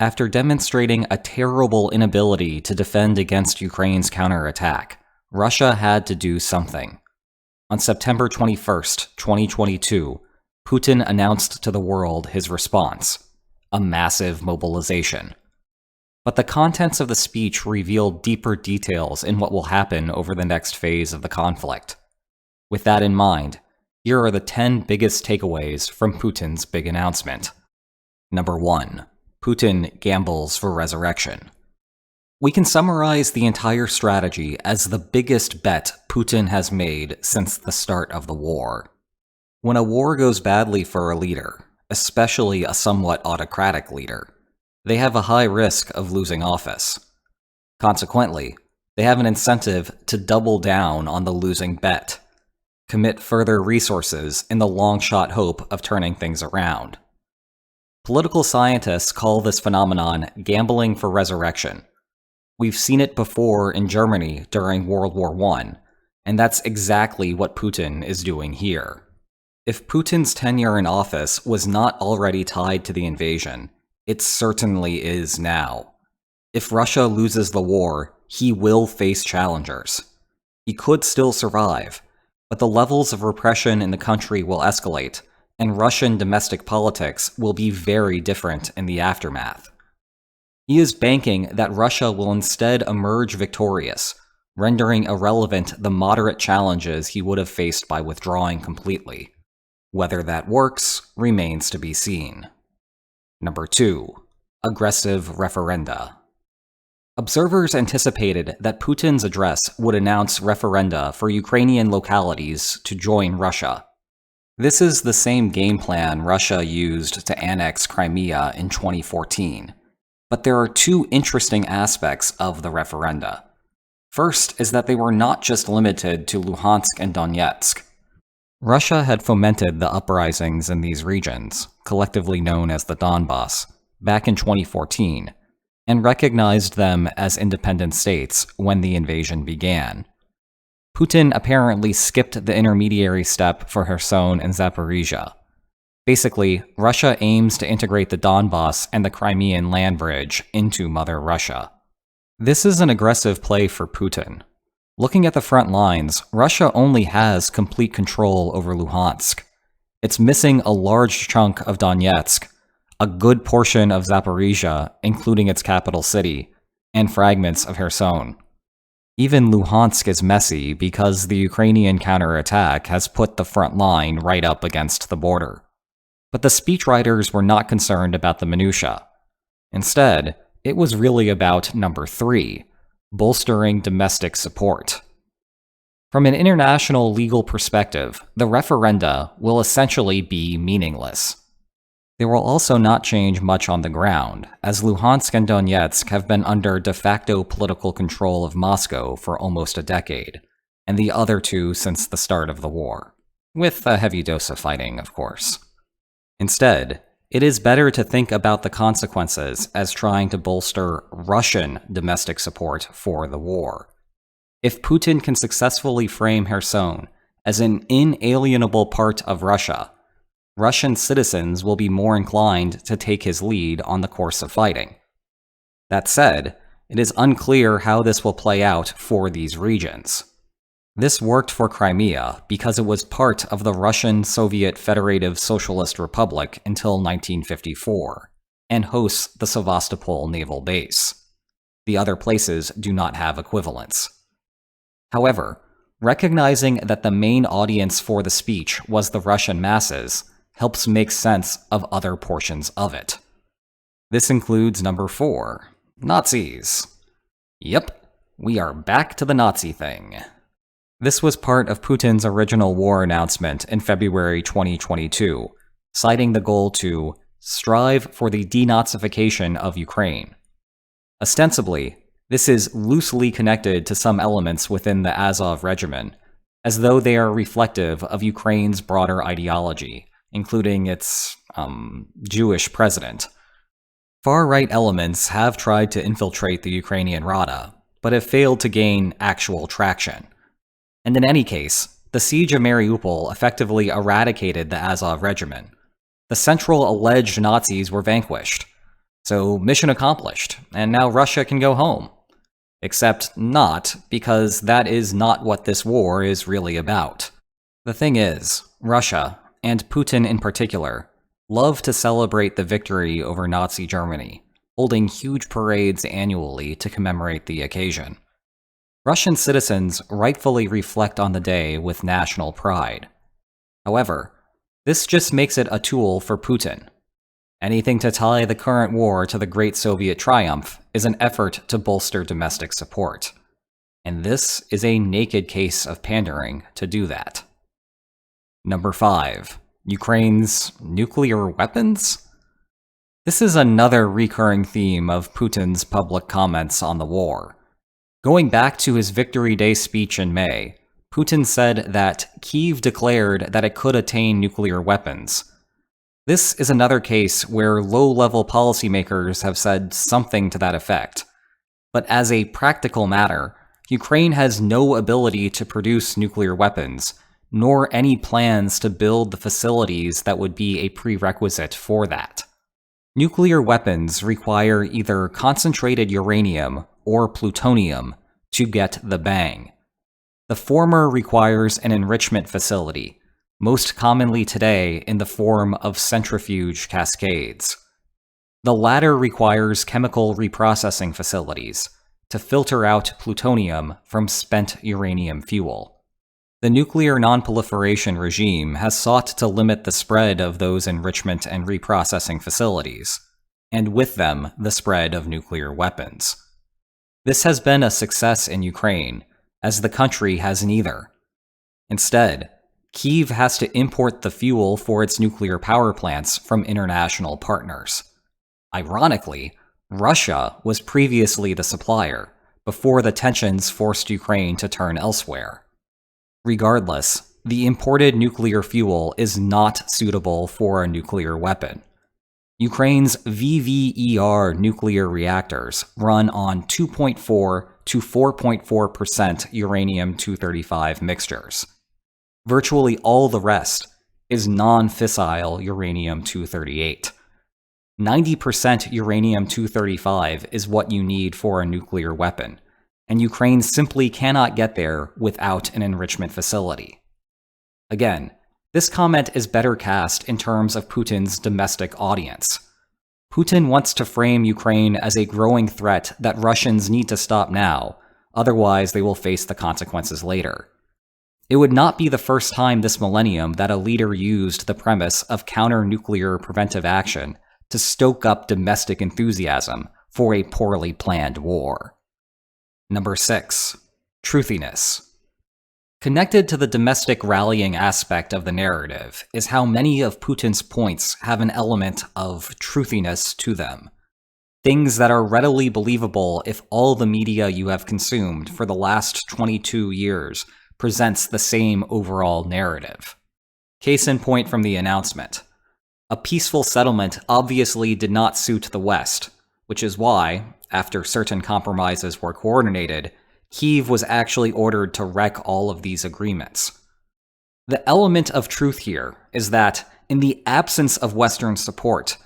After demonstrating a terrible inability to defend against Ukraine's counterattack, Russia had to do something. On September 21st, 2022, Putin announced to the world his response: a massive mobilization. But the contents of the speech revealed deeper details in what will happen over the next phase of the conflict. With that in mind, here are the 10 biggest takeaways from Putin's big announcement. Number 1. Putin gambles for resurrection. We can summarize the entire strategy as the biggest bet Putin has made since the start of the war. When a war goes badly for a leader, especially a somewhat autocratic leader, they have a high risk of losing office. Consequently, they have an incentive to double down on the losing bet, commit further resources in the long-shot hope of turning things around. Political scientists call this phenomenon gambling for resurrection. We've seen it before in Germany during World War I, and that's exactly what Putin is doing here. If Putin's tenure in office was not already tied to the invasion, it certainly is now. If Russia loses the war, he will face challengers. He could still survive, but the levels of repression in the country will escalate, and Russian domestic politics will be very different in the aftermath. He is banking that Russia will instead emerge victorious, rendering irrelevant the moderate challenges he would have faced by withdrawing completely. Whether that works remains to be seen. Number 2. Aggressive referenda. Observers anticipated that Putin's address would announce referenda for Ukrainian localities to join Russia. This is the same game plan Russia used to annex Crimea in 2014. But there are two interesting aspects of the referenda. First is that they were not just limited to Luhansk and Donetsk. Russia had fomented the uprisings in these regions, collectively known as the Donbas, back in 2014, and recognized them as independent states when the invasion began. Putin apparently skipped the intermediary step for Kherson and Zaporizhia. Basically, Russia aims to integrate the Donbas and the Crimean land bridge into Mother Russia. This is an aggressive play for Putin. Looking at the front lines, Russia only has complete control over Luhansk. It's missing a large chunk of Donetsk, a good portion of Zaporizhia, including its capital city, and fragments of Kherson. Even Luhansk is messy because the Ukrainian counterattack has put the front line right up against the border. But the speechwriters were not concerned about the minutiae. Instead, it was really about number 3, bolstering domestic support. From an international legal perspective, the referenda will essentially be meaningless. They will also not change much on the ground, as Luhansk and Donetsk have been under de facto political control of Moscow for almost a decade, and the other two since the start of the war. With a heavy dose of fighting, of course. Instead, it is better to think about the consequences as trying to bolster Russian domestic support for the war. If Putin can successfully frame Kherson as an inalienable part of Russia, Russian citizens will be more inclined to take his lead on the course of fighting. That said, it is unclear how this will play out for these regions. This worked for Crimea because it was part of the Russian Soviet Federative Socialist Republic until 1954, and hosts the Sevastopol naval base. The other places do not have equivalents. However, recognizing that the main audience for the speech was the Russian masses helps make sense of other portions of it. This includes number 4, Nazis. Yep, we are back to the Nazi thing. This was part of Putin's original war announcement in February 2022, citing the goal to strive for the denazification of Ukraine. Ostensibly, this is loosely connected to some elements within the Azov regimen, as though they are reflective of Ukraine's broader ideology, including its, Jewish president. Far-right elements have tried to infiltrate the Ukrainian Rada, but have failed to gain actual traction. And in any case, the siege of Mariupol effectively eradicated the Azov regimen. The central alleged Nazis were vanquished. So mission accomplished, and now Russia can go home. Except not, because that is not what this war is really about. The thing is, Russia, and Putin in particular, love to celebrate the victory over Nazi Germany, holding huge parades annually to commemorate the occasion. Russian citizens rightfully reflect on the day with national pride. However, this just makes it a tool for Putin. Anything to tie the current war to the Great Soviet Triumph is an effort to bolster domestic support. And this is a naked case of pandering to do that. Number 5. Ukraine's nuclear weapons? This is another recurring theme of Putin's public comments on the war. Going back to his Victory Day speech in May, Putin said that Kyiv declared that it could attain nuclear weapons. This is another case where low-level policymakers have said something to that effect. But as a practical matter, Ukraine has no ability to produce nuclear weapons, nor any plans to build the facilities that would be a prerequisite for that. Nuclear weapons require either concentrated uranium or plutonium to get the bang. The former requires an enrichment facility, most commonly today in the form of centrifuge cascades. The latter requires chemical reprocessing facilities to filter out plutonium from spent uranium fuel. The nuclear nonproliferation regime has sought to limit the spread of those enrichment and reprocessing facilities, and with them, the spread of nuclear weapons. This has been a success in Ukraine, as the country has neither. Instead, Kyiv has to import the fuel for its nuclear power plants from international partners. Ironically, Russia was previously the supplier, before the tensions forced Ukraine to turn elsewhere. Regardless, the imported nuclear fuel is not suitable for a nuclear weapon. Ukraine's VVER nuclear reactors run on 2.4 to 4.4% uranium-235 mixtures. Virtually all the rest is non-fissile uranium-238. 90% uranium-235 is what you need for a nuclear weapon, and Ukraine simply cannot get there without an enrichment facility. Again, this comment is better cast in terms of Putin's domestic audience. Putin wants to frame Ukraine as a growing threat that Russians need to stop now, otherwise they will face the consequences later. It would not be the first time this millennium that a leader used the premise of counter-nuclear preventive action to stoke up domestic enthusiasm for a poorly planned war. Number 6. Truthiness. Connected to the domestic rallying aspect of the narrative is how many of Putin's points have an element of truthiness to them. Things that are readily believable if all the media you have consumed for the last 22 years presents the same overall narrative. Case in point from the announcement. A peaceful settlement obviously did not suit the West, which is why, after certain compromises were coordinated, Kyiv was actually ordered to wreck all of these agreements. The element of truth here is that, in the absence of Western support,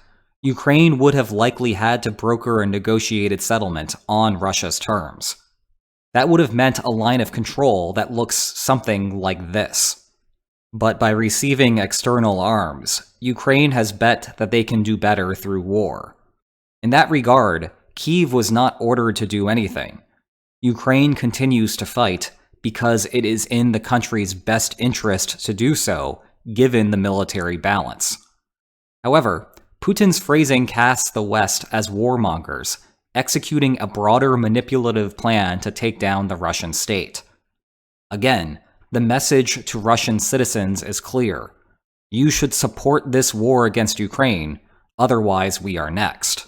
Ukraine would have likely had to broker a negotiated settlement on Russia's terms. That would have meant a line of control that looks something like this. But by receiving external arms, Ukraine has bet that they can do better through war. In that regard, Kyiv was not ordered to do anything. Ukraine continues to fight because it is in the country's best interest to do so, given the military balance. However, Putin's phrasing casts the West as warmongers, executing a broader manipulative plan to take down the Russian state. Again, the message to Russian citizens is clear. You should support this war against Ukraine, otherwise we are next.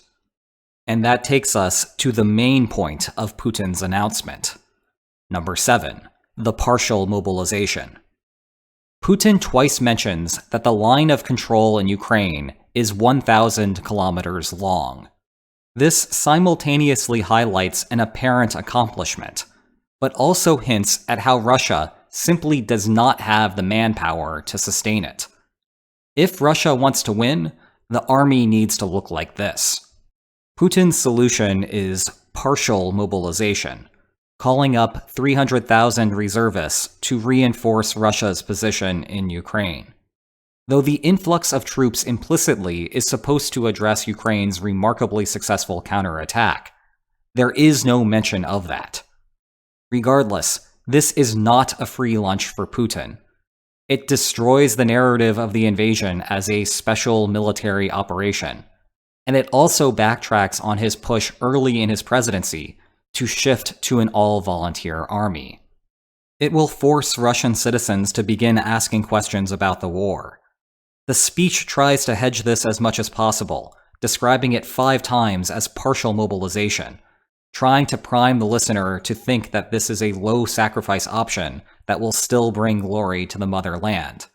And that takes us to the main point of Putin's announcement. Number 7. The partial mobilization. Putin twice mentions that the line of control in Ukraine is 1,000 kilometers long. This simultaneously highlights an apparent accomplishment, but also hints at how Russia simply does not have the manpower to sustain it. If Russia wants to win, the army needs to look like this. Putin's solution is partial mobilization, calling up 300,000 reservists to reinforce Russia's position in Ukraine. Though the influx of troops implicitly is supposed to address Ukraine's remarkably successful counterattack, there is no mention of that. Regardless, this is not a free lunch for Putin. It destroys the narrative of the invasion as a special military operation, and it also backtracks on his push early in his presidency to shift to an all-volunteer army. It will force Russian citizens to begin asking questions about the war. The speech tries to hedge this as much as possible, describing it 5 times as partial mobilization, trying to prime the listener to think that this is a low-sacrifice option that will still bring glory to the motherland.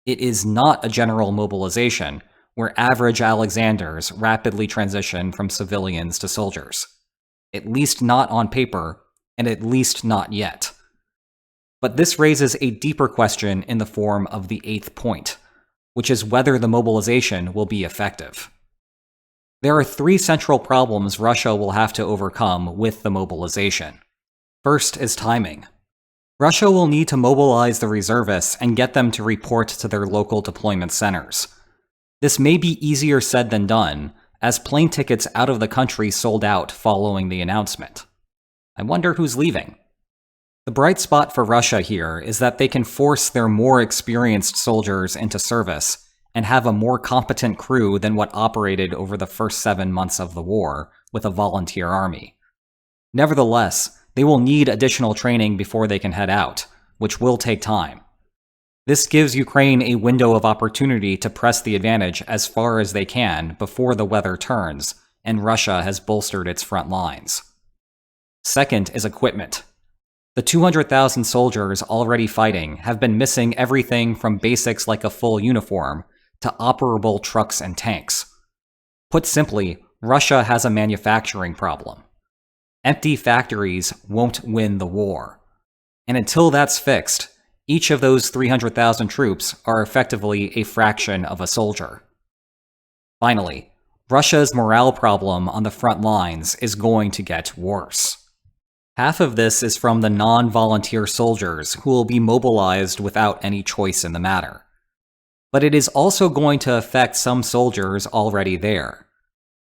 It is not a general mobilization where average Alexanders rapidly transition from civilians to soldiers. At least not on paper, and at least not yet. But this raises a deeper question in the form of the 8th point, which is whether the mobilization will be effective. There are 3 central problems Russia will have to overcome with the mobilization. First is timing. Russia will need to mobilize the reservists and get them to report to their local deployment centers. This may be easier said than done, as plane tickets out of the country sold out following the announcement. I wonder who's leaving. The bright spot for Russia here is that they can force their more experienced soldiers into service and have a more competent crew than what operated over the first 7 months of the war with a volunteer army. Nevertheless, they will need additional training before they can head out, which will take time. This gives Ukraine a window of opportunity to press the advantage as far as they can before the weather turns and Russia has bolstered its front lines. Second is equipment. The 200,000 soldiers already fighting have been missing everything from basics like a full uniform to operable trucks and tanks. Put simply, Russia has a manufacturing problem. Empty factories won't win the war. And until that's fixed, each of those 300,000 troops are effectively a fraction of a soldier. Finally, Russia's morale problem on the front lines is going to get worse. Half of this is from the non-volunteer soldiers who will be mobilized without any choice in the matter. But it is also going to affect some soldiers already there.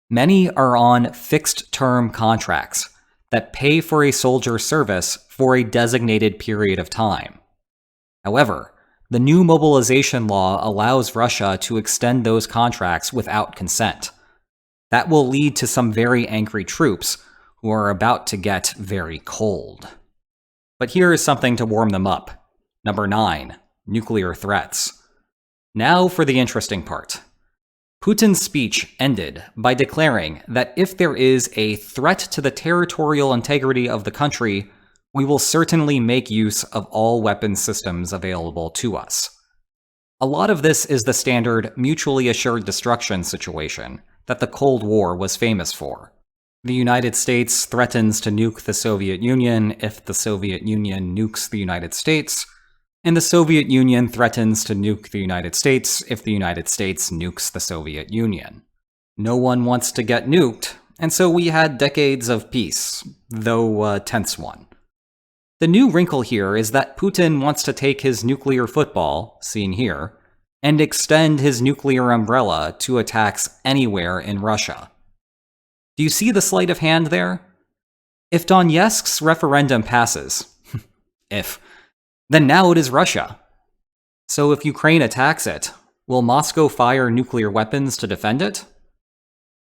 Many are on fixed-term contracts that pay for a soldier's service for a designated period of time. However, the new mobilization law allows Russia to extend those contracts without consent. That will lead to some very angry troops who are about to get very cold. But here is something to warm them up. Number 9, nuclear threats. Now for the interesting part. Putin's speech ended by declaring that if there is a threat to the territorial integrity of the country, we will certainly make use of all weapons systems available to us. A lot of this is the standard mutually assured destruction situation that the Cold War was famous for. The United States threatens to nuke the Soviet Union if the Soviet Union nukes the United States, and the Soviet Union threatens to nuke the United States if the United States nukes the Soviet Union. No one wants to get nuked, and so we had decades of peace, though a tense one. The new wrinkle here is that Putin wants to take his nuclear football, seen here, and extend his nuclear umbrella to attacks anywhere in Russia. Do you see the sleight of hand there? If Donetsk's referendum passes, then now it is Russia. So if Ukraine attacks it, will Moscow fire nuclear weapons to defend it?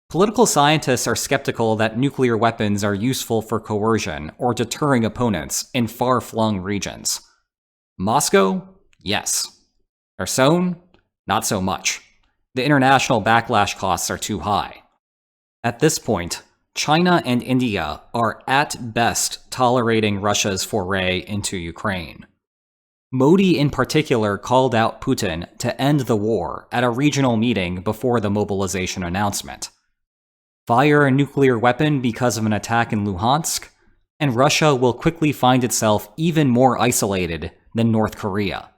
Political scientists are skeptical that nuclear weapons are useful for coercion or deterring opponents in far-flung regions. Moscow? Yes. Kherson? Not so much. The international backlash costs are too high. At this point, China and India are at best tolerating Russia's foray into Ukraine. Modi in particular called out Putin to end the war at a regional meeting before the mobilization announcement. Fire a nuclear weapon because of an attack in Luhansk, and Russia will quickly find itself even more isolated than North Korea.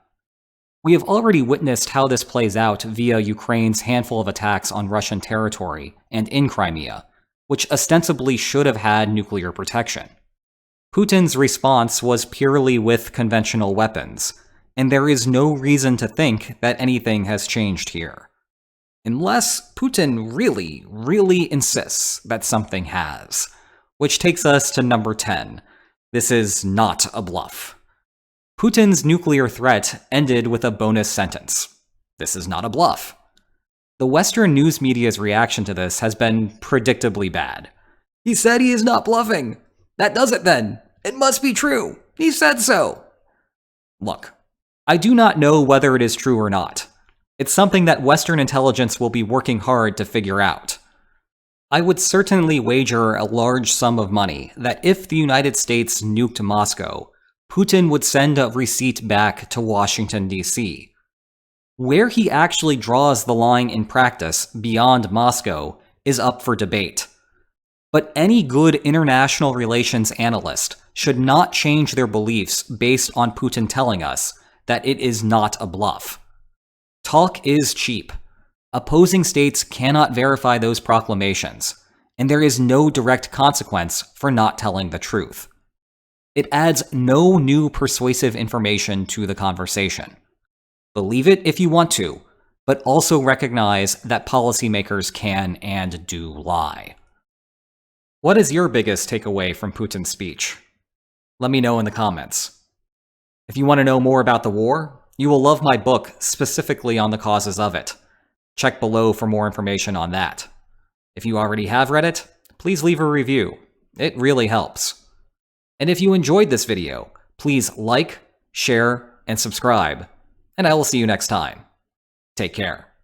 We have already witnessed how this plays out via Ukraine's handful of attacks on Russian territory and in Crimea, which ostensibly should have had nuclear protection. Putin's response was purely with conventional weapons, and there is no reason to think that anything has changed here. Unless Putin really, really insists that something has. Which takes us to number 10. This is not a bluff. Putin's nuclear threat ended with a bonus sentence. This is not a bluff. The Western news media's reaction to this has been predictably bad. He said he is not bluffing. That does it then. It must be true. He said so. Look, I do not know whether it is true or not. It's something that Western intelligence will be working hard to figure out. I would certainly wager a large sum of money that if the United States nuked Moscow, Putin would send a receipt back to Washington, D.C. Where he actually draws the line in practice beyond Moscow is up for debate. But any good international relations analyst should not change their beliefs based on Putin telling us that it is not a bluff. Talk is cheap. Opposing states cannot verify those proclamations, and there is no direct consequence for not telling the truth. It adds no new persuasive information to the conversation. Believe it if you want to, but also recognize that policymakers can and do lie. What is your biggest takeaway from Putin's speech? Let me know in the comments. If you want to know more about the war, you will love my book specifically on the causes of it. Check below for more information on that. If you already have read it, please leave a review. It really helps. And if you enjoyed this video, please like, share, and subscribe. And I will see you next time. Take care.